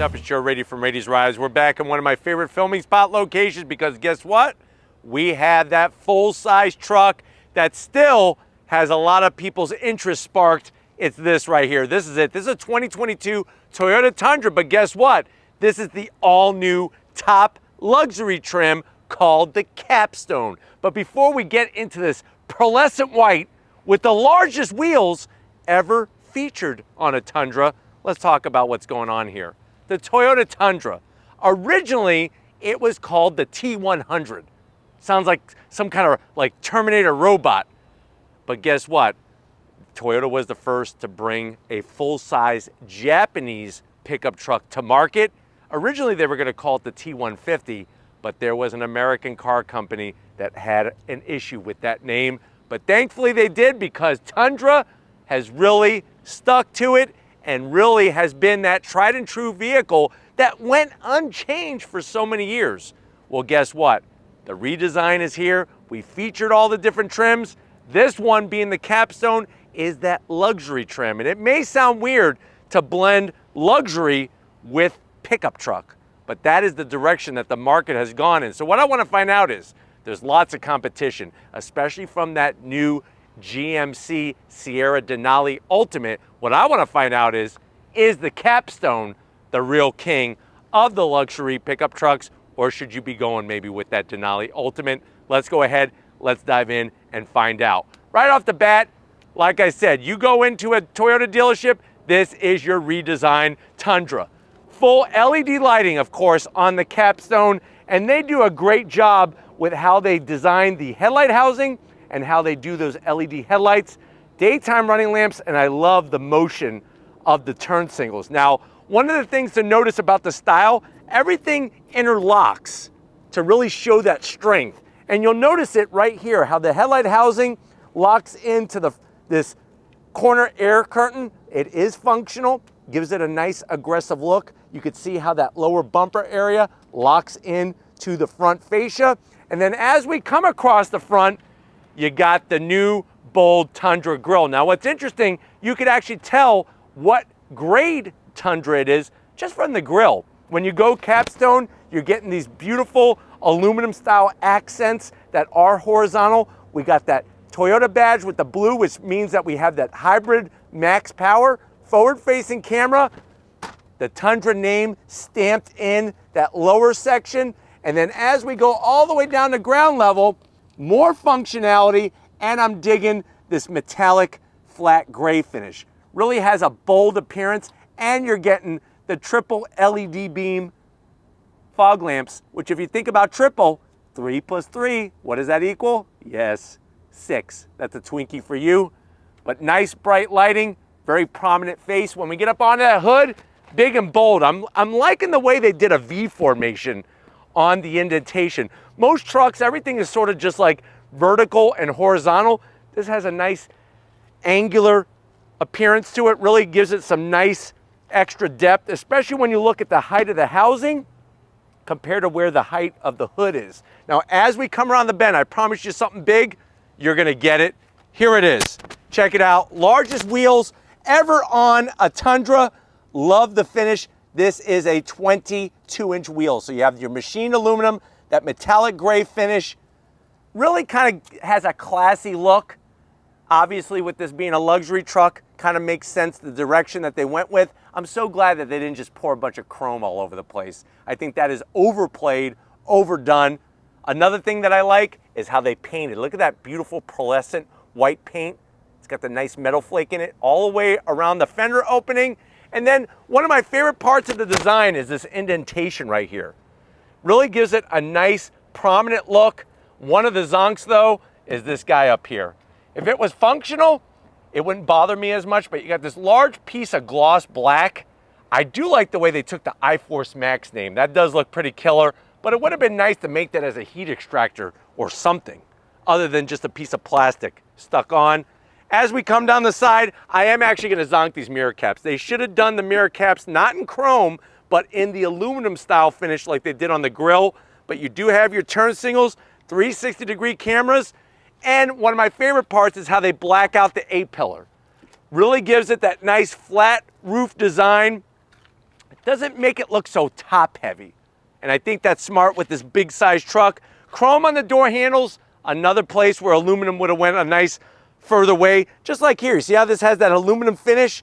up? It's Joe Rady from Rady's Rides. We're back in one of my favorite filming spot locations because guess what? We have that full-size truck that still has a lot of people's interest sparked. It's this right here. This is it. This is a 2022 Toyota Tundra, but guess what? This is the all-new top luxury trim called the Capstone. But before we get into this pearlescent white with the largest wheels ever featured on a Tundra, let's talk about what's going on here. The Toyota Tundra. Originally, it was called the T100. Sounds like some kind of like Terminator robot. But guess what? Toyota was the first to bring a full-size Japanese pickup truck to market. Originally, they were going to call it the T150, but there was an American car company that had an issue with that name. But thankfully they did, because Tundra has really stuck to it and really has been that tried and true vehicle that went unchanged for so many years. Well, guess what? The redesign is here. We featured all the different trims. This one, being the Capstone, is that luxury trim. And it may sound weird to blend luxury with pickup truck, but that is the direction that the market has gone in. So what I want to find out is, there's lots of competition, especially from that new GMC Sierra Denali Ultimate. What I want to find out is the Capstone the real king of the luxury pickup trucks, or should you be going maybe with that Denali Ultimate? Let's go ahead, let's dive in and find out. Right off the bat, like I said, you go into a Toyota dealership, this is your redesigned Tundra. Full LED lighting, of course, on the Capstone, and they do a great job with how they design the headlight housing and how they do those LED headlights, daytime running lamps, and I love the motion of the turn signals. Now, one of the things to notice about the style, everything interlocks to really show that strength. And you'll notice it right here, how the headlight housing locks into this corner air curtain. It is functional, gives it a nice aggressive look. You could see how that lower bumper area locks in to the front fascia. And then as we come across the front, you got the new bold Tundra grille. Now what's interesting, you could actually tell what grade Tundra it is just from the grille. When you go Capstone, you're getting these beautiful aluminum style accents that are horizontal. We got that Toyota badge with the blue, which means that we have that hybrid max power, forward facing camera, the Tundra name stamped in that lower section. And then as we go all the way down to ground level, more functionality, and I'm digging this metallic flat gray finish. Really has a bold appearance, and you're getting the triple LED beam fog lamps, which if you think about triple, 3 plus 3, what does that equal? Yes, 6. That's a Twinkie for you. But nice bright lighting, very prominent face. When we get up onto that hood, big and bold. I'm liking the way they did a V formation on the indentation. Most trucks, everything is sort of just like vertical and horizontal. This has a nice angular appearance to it, really gives it some nice extra depth, especially when you look at the height of the housing compared to where the height of the hood is. Now, as we come around the bend, I promise you something big, you're gonna get it. Here it is. Check it out. Largest wheels ever on a Tundra. Love the finish. This is a 22-inch wheel. So you have your machined aluminum, that metallic gray finish. Really kind of has a classy look. Obviously, with this being a luxury truck, kind of makes sense the direction that they went with. I'm so glad that they didn't just pour a bunch of chrome all over the place. I think that is overplayed, overdone. Another thing that I like is how they painted. Look at that beautiful pearlescent white paint. It's got the nice metal flake in it all the way around the fender opening. And then one of my favorite parts of the design is this indentation right here. Really gives it a nice prominent look. One of the zonks though is this guy up here. If it was functional, it wouldn't bother me as much, but you got this large piece of gloss black. I do like the way they took the iForce Max name. That does look pretty killer, but it would have been nice to make that as a heat extractor or something other than just a piece of plastic stuck on. As we come down the side, I am actually going to zonk these mirror caps. They should have done the mirror caps not in chrome, but in the aluminum style finish like they did on the grille. But you do have your turn signals, 360-degree cameras, and one of my favorite parts is how they black out the A-pillar. Really gives it that nice flat roof design. doesn't make it look so top heavy. And I think that's smart with this big size truck. Chrome on the door handles, another place where aluminum would have went a nice further way. Just like here, you see how this has that aluminum finish?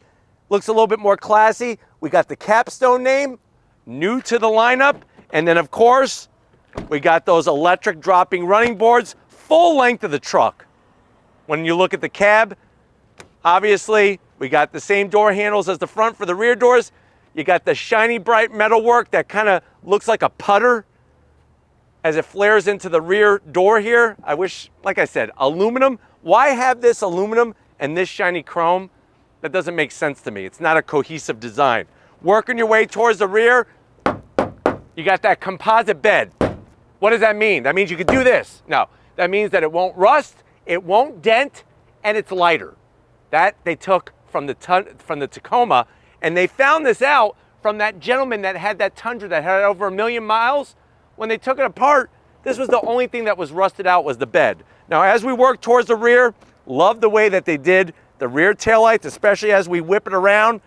Looks a little bit more classy. We got the Capstone name, new to the lineup. And then of course, we got those electric dropping running boards, full length of the truck. When you look at the cab, obviously, we got the same door handles as the front for the rear doors. You got the shiny bright metal work that kind of looks like a putter as it flares into the rear door here. I wish, like I said, aluminum. Why have this aluminum and this shiny chrome? That doesn't make sense to me. It's not a cohesive design. Working your way towards the rear, you got that composite bed. What does that mean? That means you could do this. No, that means that it won't rust, it won't dent, and it's lighter. That they took from the Tacoma, and they found this out from that gentleman that had that Tundra that had over 1 million miles. When they took it apart, this was the only thing that was rusted out was the bed. Now, as we work towards the rear, love the way that they did the rear taillights, especially as we whip it around.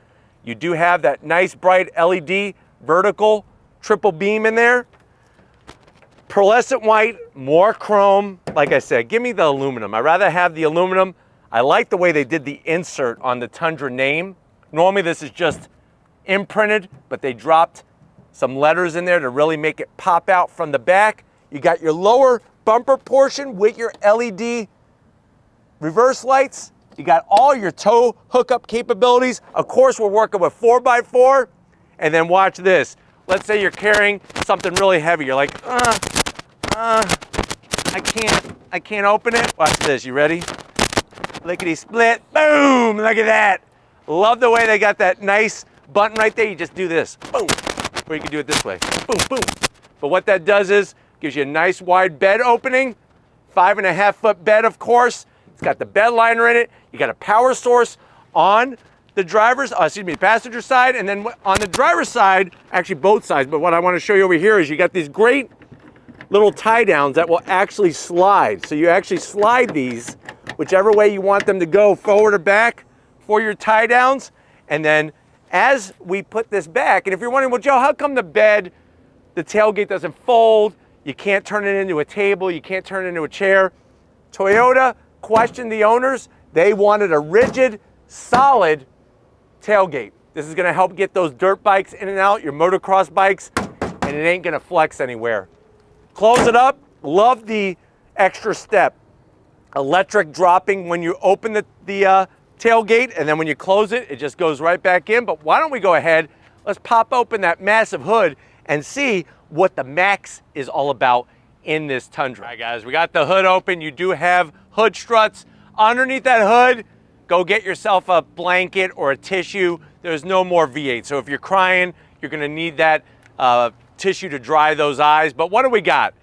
You do have that nice bright LED vertical triple beam in there. Pearlescent white, more chrome. Like I said, give me the aluminum. I'd rather have the aluminum. I like the way they did the insert on the Tundra name. Normally this is just imprinted, but they dropped some letters in there to really make it pop out from the back. You got your lower bumper portion with your LED reverse lights. You got all your tow hookup capabilities. Of course, we're working with 4x4. And then watch this. Let's say you're carrying something really heavy. You're like, I can't open it. Watch this, you ready? Lickety split, boom, look at that. Love the way they got that nice button right there. You just do this, boom. Or you can do it this way, boom, boom. But what that does is, gives you a nice wide bed opening, 5.5 foot bed, of course. It's got the bed liner in it. You got a power source on the passenger side, and then on the driver's side, actually both sides, but what I want to show you over here is you got these great little tie downs that will actually slide. So you actually slide these whichever way you want them to go, forward or back for your tie downs. And then as we put this back, and if you're wondering, well, Joe, how come the tailgate doesn't fold? You can't turn it into a table, you can't turn it into a chair. Toyota questioned the owners. They wanted a rigid, solid tailgate. This is gonna help get those dirt bikes in and out, your motocross bikes, and it ain't gonna flex anywhere. Close it up, love the extra step. Electric dropping when you open the tailgate, and then when you close it, it just goes right back in. But why don't we go ahead, let's pop open that massive hood and see what the Max is all about in this Tundra. All right, guys, we got the hood open. You do have hood struts. Underneath that hood, go get yourself a blanket or a tissue. There's no more V8. So if you're crying, you're gonna need that tissue to dry those eyes. But what do we got?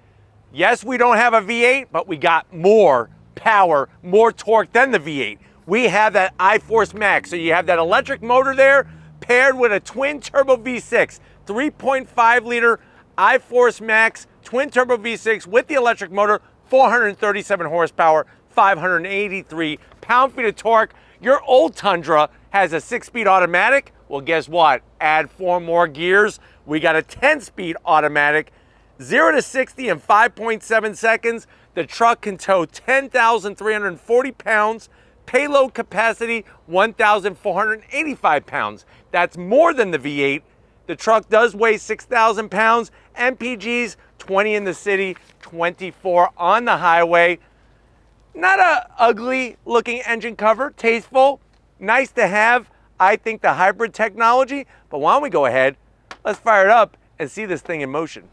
Yes, we don't have a V8, but we got more power, more torque than the V8. We have that iForce Max. So you have that electric motor there paired with a twin turbo V6, 3.5 liter iForce Max, twin turbo V6 with the electric motor, 437 horsepower, 583 pound-feet of torque. Your old Tundra has a 6-speed automatic. Well, guess what? Add 4 more gears. We got a 10-speed automatic, 0 to 60 in 5.7 seconds. The truck can tow 10,340 pounds. Payload capacity, 1,485 pounds. That's more than the V8. The truck does weigh 6,000 pounds. MPGs, 20 in the city, 24 on the highway. Not a ugly looking engine cover, tasteful, nice to have. I think the hybrid technology, but why don't we go ahead, let's fire it up and see this thing in motion.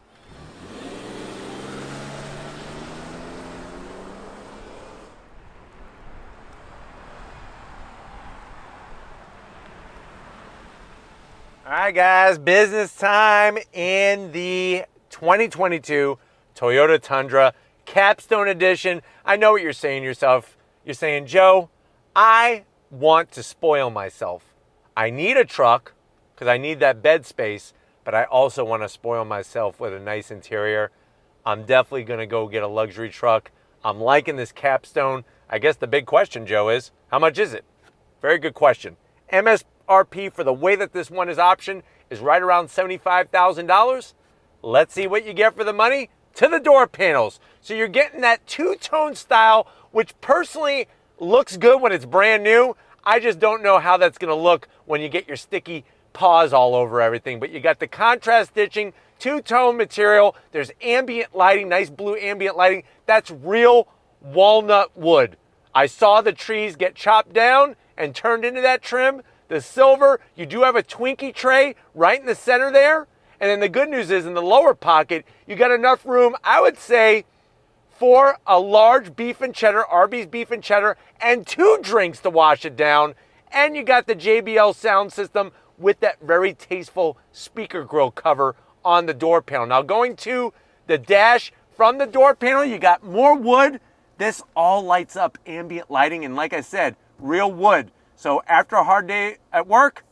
All right, guys, business time in the 2022 Toyota Tundra Capstone Edition. I know what you're saying to yourself. You're saying, Joe, I want to spoil myself. I need a truck because I need that bed space, but I also want to spoil myself with a nice interior. I'm definitely going to go get a luxury truck. I'm liking this Capstone. I guess the big question, Joe, is how much is it? Very good question. MSRP for the way that this one is optioned is right around $75,000. Let's see what you get for the money. To the door panels. So you're getting that two-tone style, which personally looks good when it's brand new. I just don't know how that's going to look when you get your sticky paws all over everything. But you got the contrast stitching, two-tone material. There's ambient lighting, nice blue ambient lighting. That's real walnut wood. I saw the trees get chopped down and turned into that trim. The silver, you do have a Twinkie tray right in the center there. And then the good news is in the lower pocket, you got enough room, I would say, for a large beef and cheddar, Arby's beef and cheddar, and 2 drinks to wash it down. And you got the JBL sound system with that very tasteful speaker grill cover on the door panel. Now going to the dash from the door panel, you got more wood. This all lights up ambient lighting, and like I said, real wood. So after a hard day at work,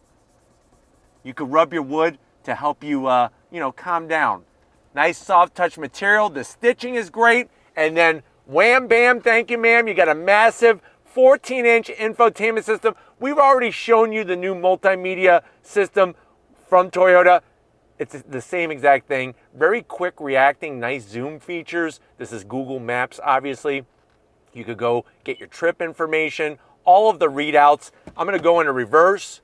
you could rub your wood to help you, calm down. Nice soft touch material. The stitching is great. And then wham, bam, thank you, ma'am. You got a massive 14-inch infotainment system. We've already shown you the new multimedia system from Toyota. It's the same exact thing. Very quick reacting, nice zoom features. This is Google Maps, obviously. You could go get your trip information, all of the readouts. I'm gonna go into reverse.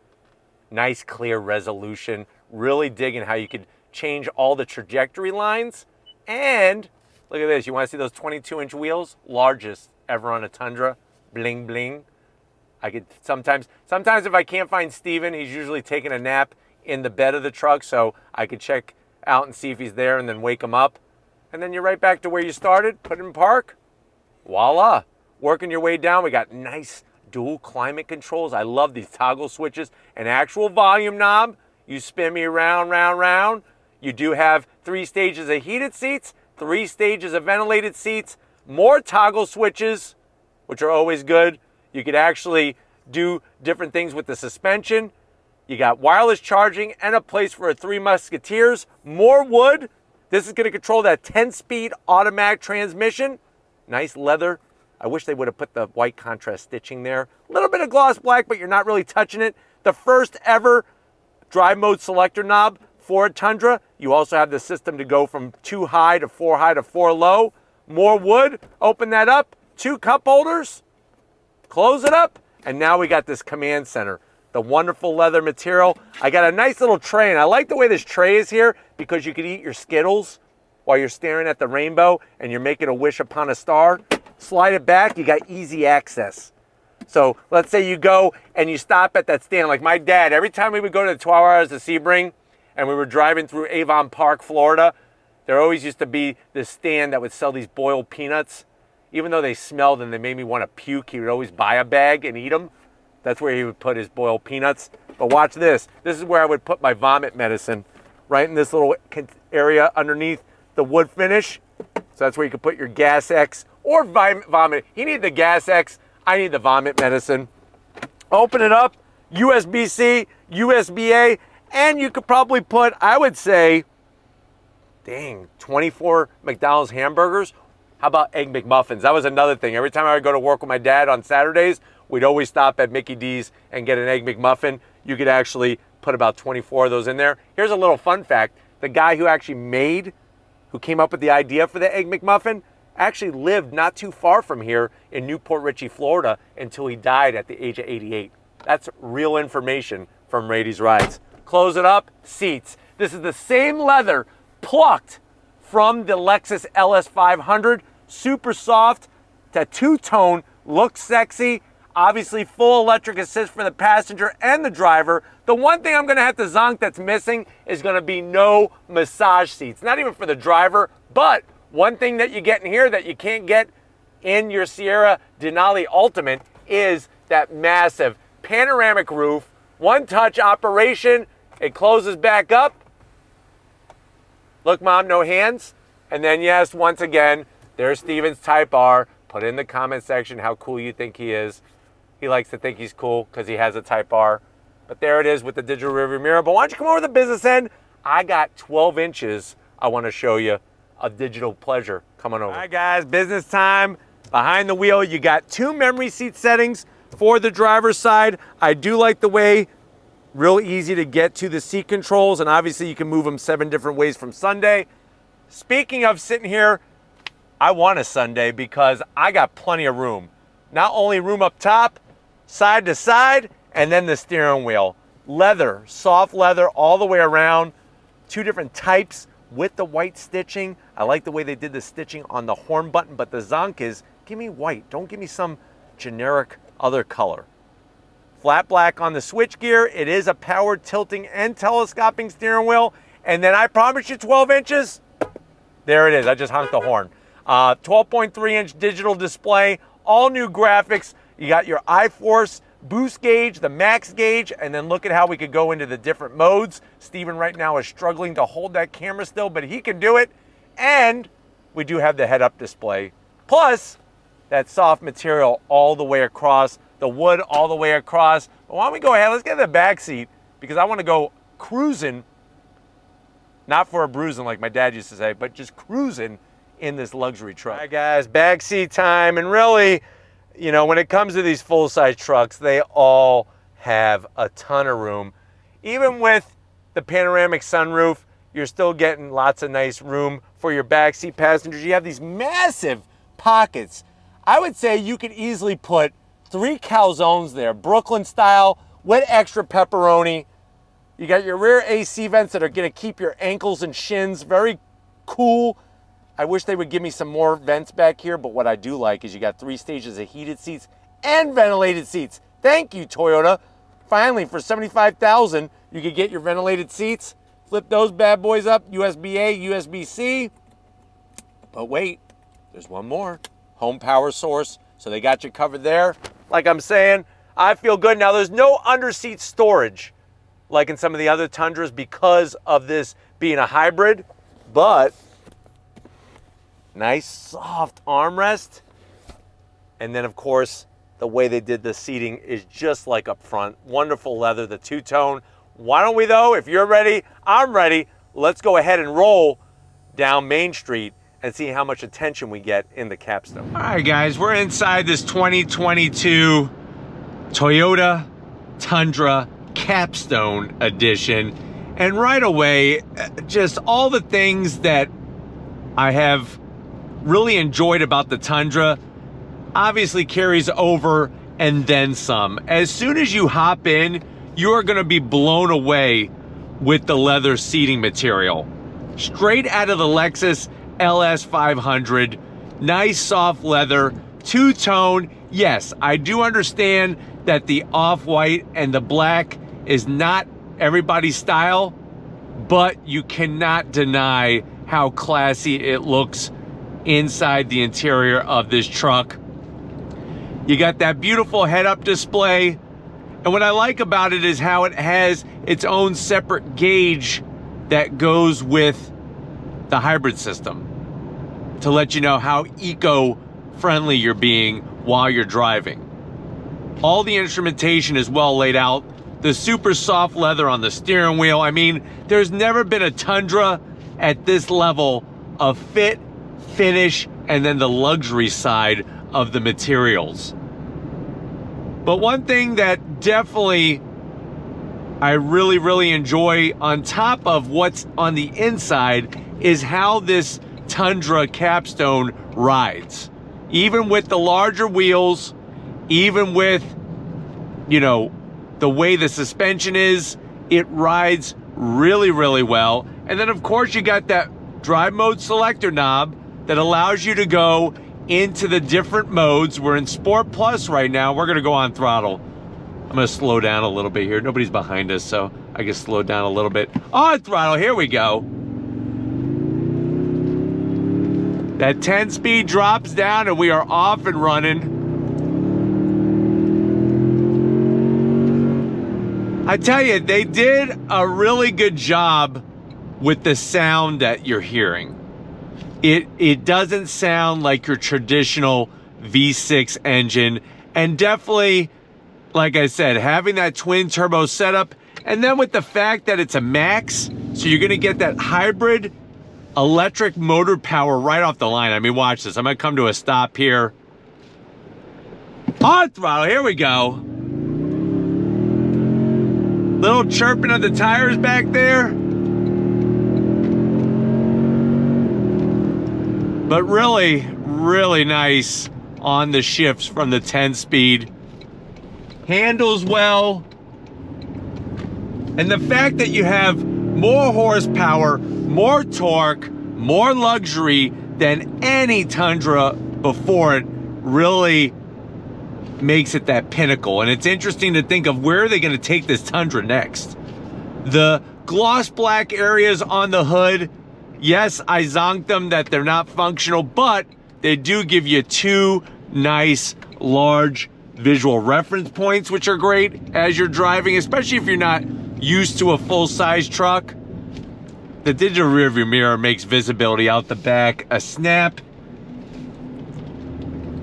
Nice clear resolution. Really digging how you could change all the trajectory lines. And look at this, you wanna see those 22-inch wheels? Largest ever on a Tundra, bling bling. I could sometimes if I can't find Steven, he's usually taking a nap in the bed of the truck, so I could check out and see if he's there and then wake him up. And then you're right back to where you started, put it in park, voila. Working your way down, we got nice dual climate controls. I love these toggle switches. An actual volume knob. You spin me around, round, round. You do have 3 stages of heated seats, 3 stages of ventilated seats, more toggle switches, which are always good. You could actually do different things with the suspension. You got wireless charging and a place for a 3 Musketeers. More wood. This is going to control that 10-speed automatic transmission. Nice leather. I wish they would have put the white contrast stitching there. A little bit of gloss black, but you're not really touching it. The first ever drive mode selector knob for a Tundra. You also have the system to go from 2 high to 4 high to 4 low. More wood. Open that up. 2 cup holders. Close it up. And now we got this command center. The wonderful leather material. I got a nice little tray, and I like the way this tray is here because you could eat your Skittles while you're staring at the rainbow and you're making a wish upon a star. Slide it back, you got easy access. So let's say you go and you stop at that stand. Like my dad, every time we would go to the 12 Hours of Sebring and we were driving through Avon Park, Florida, there always used to be this stand that would sell these boiled peanuts. Even though they smelled and they made me want to puke, he would always buy a bag and eat them. That's where he would put his boiled peanuts. But watch this. This is where I would put my vomit medicine, right in this little area underneath the wood finish. So that's where you could put your Gas X or vomit. He needed the Gas X. I need the vomit medicine. Open it up. USB-C, USB-A, and you could probably put, I would say, 24 McDonald's hamburgers. How about Egg McMuffins? That was another thing. Every time I would go to work with my dad on Saturdays, we'd always stop at Mickey D's and get an Egg McMuffin. You could actually put about 24 of those in there. Here's a little fun fact. The guy who came up with the idea for the Egg McMuffin, actually lived not too far from here in Newport Richey, Florida, until he died at the age of 88. That's real information from Rady's Rides. Close it up, seats. This is the same leather plucked from the Lexus LS 500. Super soft, that two-tone, looks sexy. Obviously full electric assist for the passenger and the driver. The one thing I'm gonna have to zonk that's missing is gonna be no massage seats. Not even for the driver, but one thing that you get in here that you can't get in your Sierra Denali Ultimate is that massive panoramic roof, one-touch operation. It closes back up. Look, Mom, no hands. And then yes, once again, there's Steven's Type R. Put in the comment section how cool you think he is. He likes to think he's cool because he has a Type R. But there it is with the digital rearview mirror. But why don't you come over to the business end? I got 12 inches I want to show you of digital pleasure. Come on over. All right, guys, business time. Behind the wheel, you got 2 memory seat settings for the driver's side. I do like the way Real easy to get to the seat controls, and obviously you can move them 7 different ways from Sunday. Speaking of sitting here, I want a Sunday because I got plenty of room. Not only room up top, side to side, and then the steering wheel. Leather, soft leather all the way around. 2 different types with the white stitching. I like the way they did the stitching on the horn button, but the zonk is, give me white. Don't give me some generic other color. Flat black on the switchgear. It is a powered tilting and telescoping steering wheel. And then I promise you 12 inches. There it is. I just honked the horn. 12.3-inch digital display. All new graphics. You got your iForce boost gauge, the max gauge, and then look at how we could go into the different modes. Steven right now is struggling to hold that camera still, but he can do it. And we do have the head-up display. Plus, that soft material all the way across, the wood all the way across. But why don't we go ahead, let's get in the back seat, because I want to go cruising, not for a bruising like my dad used to say, but just cruising in this luxury truck. All right, guys, back seat time. And really, you know, when it comes to these full-size trucks, they all have a ton of room. Even with the panoramic sunroof, you're still getting lots of nice room for your backseat passengers. You have these massive pockets. I would say you could easily put 3 calzones there, Brooklyn style, with extra pepperoni. You got your rear AC vents that are gonna keep your ankles and shins very cool. I wish they would give me some more vents back here, but what I do like is you got 3 stages of heated seats and ventilated seats. Thank you, Toyota. Finally, for $75,000, you could get your ventilated seats. Flip those bad boys up, USB-A, USB-C. But wait, there's one more. Home power source, so they got you covered there. Like I'm saying, I feel good. Now, there's no underseat storage like in some of the other Tundras because of this being a hybrid, but nice soft armrest. And then, of course, the way they did the seating is just like up front. Wonderful leather, the two-tone. Why don't we, though, if you're ready, I'm ready, let's go ahead and roll down Main Street and see how much attention we get in the Capstone. All right, guys, we're inside this 2022 Toyota Tundra Capstone edition. And right away, just all the things that I have really enjoyed about the Tundra obviously carries over and then some. As soon as you hop in, you are gonna be blown away with the leather seating material. Straight out of the Lexus LS 500, nice soft leather, two-tone. Yes, I do understand that the off-white and the black is not everybody's style, but you cannot deny how classy it looks inside the interior of this truck. You got that beautiful head-up display, and what I like about it is how it has its own separate gauge that goes with the hybrid system to let you know how eco-friendly you're being while you're driving. All the instrumentation is well laid out. The super soft leather on the steering wheel. I mean, there's never been a Tundra at this level of fit, finish, and then the luxury side of the materials. But one thing that definitely I really enjoy on top of what's on the inside is how this Tundra Capstone rides. Even with the larger wheels, even with, you know, the way the suspension is, it rides really well. And then of course you got that drive mode selector knob that allows you to go into the different modes. We're in Sport Plus right now. We're gonna go on throttle. I'm gonna slow down a little bit here. Nobody's behind us, so I can slow down a little bit. On throttle, here we go. That 10-speed drops down and we are off and running. I tell you, they did a really good job with the sound that you're hearing. It doesn't sound like your traditional V6 engine, and definitely, like I said, having that twin turbo setup, and then with the fact that it's a max, so you're gonna get that hybrid electric motor power right off the line. I mean, watch this. I'm gonna come to a stop here. On throttle, here we go. Little chirping of the tires back there. But really, really nice on the shifts from the 10-speed. Handles well. And the fact that you have more horsepower, more torque, more luxury than any Tundra before it really makes it that pinnacle. And it's interesting to think of where are they going to take this Tundra next. The gloss black areas on the hood, yes, I zonked them that they're not functional, but they do give you two nice large visual reference points, which are great as you're driving, especially if you're not used to a full-size truck. The digital rearview mirror makes visibility out the back a snap.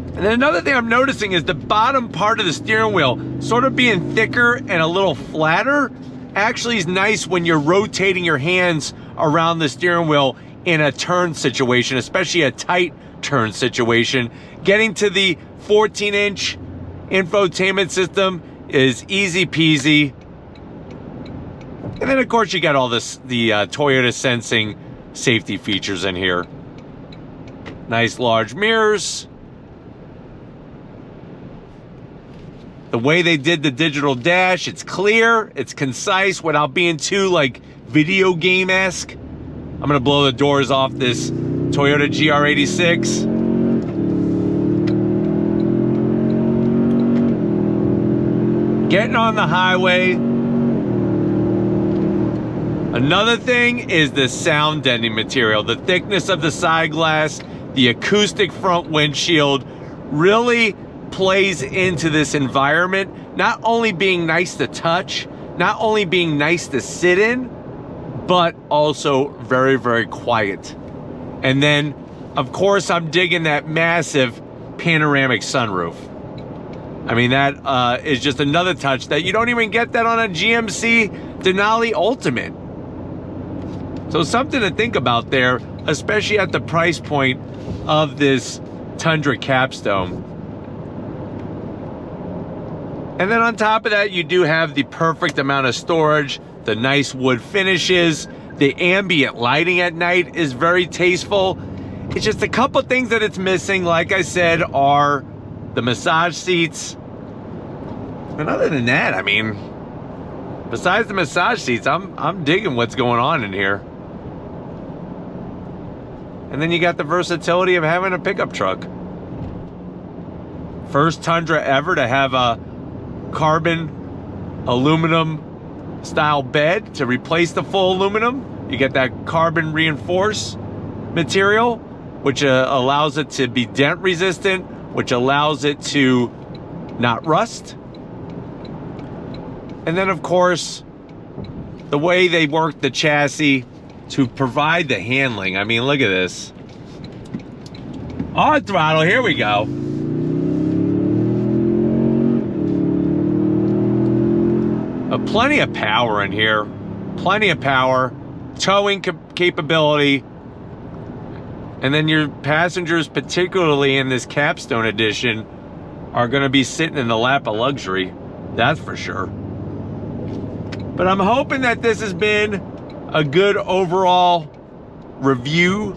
And then another thing I'm noticing is the bottom part of the steering wheel sort of being thicker and a little flatter actually is nice when you're rotating your hands around the steering wheel in a turn situation, especially a tight turn situation. Getting to the 14-inch infotainment system is easy peasy. And then of course you got all this, the Toyota sensing safety features in here. Nice large mirrors. The way they did the digital dash, it's clear, it's concise without being too like video game-esque. I'm gonna blow the doors off this Toyota GR86. Getting on the highway. Another thing is the sound deadening material. The thickness of the side glass, the acoustic front windshield really plays into this environment, not only being nice to touch, not only being nice to sit in, but also very, very quiet. And then, of course, I'm digging that massive panoramic sunroof. I mean, that is just another touch that you don't even get that on a GMC Denali Ultimate. So something to think about there, especially at the price point of this Tundra Capstone. And then on top of that, you do have the perfect amount of storage, the nice wood finishes, the ambient lighting at night is very tasteful. It's just a couple things that it's missing, like I said, are the massage seats. And other than that, I mean, besides the massage seats, I'm digging what's going on in here. And then you got the versatility of having a pickup truck. First Tundra ever to have a carbon aluminum style bed to replace the full aluminum. You get that carbon reinforced material, which allows it to be dent resistant, which allows it to not rust. And then of course, the way they work the chassis to provide the handling. I mean, look at this. On throttle, here we go. Plenty of power in here, plenty of power, towing capability, and then your passengers, particularly in this Capstone edition, are going to be sitting in the lap of luxury, that's for sure. But I'm hoping that this has been a good overall review,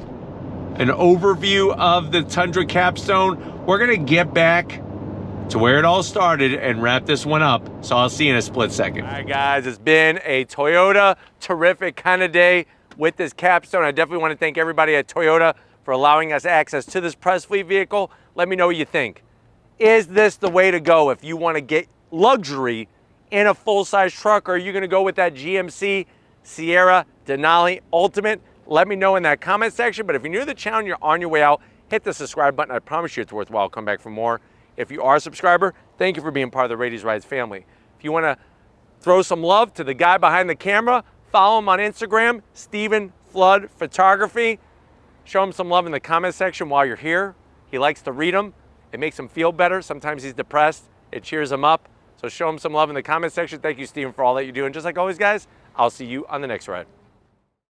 an overview of the Tundra Capstone. We're going to get back to where it all started and wrap this one up. So I'll see you in a split second. All right, guys, it's been a Toyota terrific kind of day with this Capstone. I definitely want to thank everybody at Toyota for allowing us access to this press fleet vehicle. Let me know what you think. Is this the way to go if you want to get luxury in a full-size truck, or are you going to go with that GMC Sierra Denali Ultimate? Let me know in that comment section. But if you're new to the channel and you're on your way out, hit the subscribe button. I promise you it's worthwhile. Come back for more. If you are a subscriber, thank you for being part of the Ladies Rides family. If you want to throw some love to the guy behind the camera, follow him on Instagram, Stephen Flood Photography. Show him some love in the comment section while you're here. He likes to read them. It makes him feel better. Sometimes he's depressed. It cheers him up. So show him some love in the comment section. Thank you, Stephen, for all that you do. And just like always, guys, I'll see you on the next ride.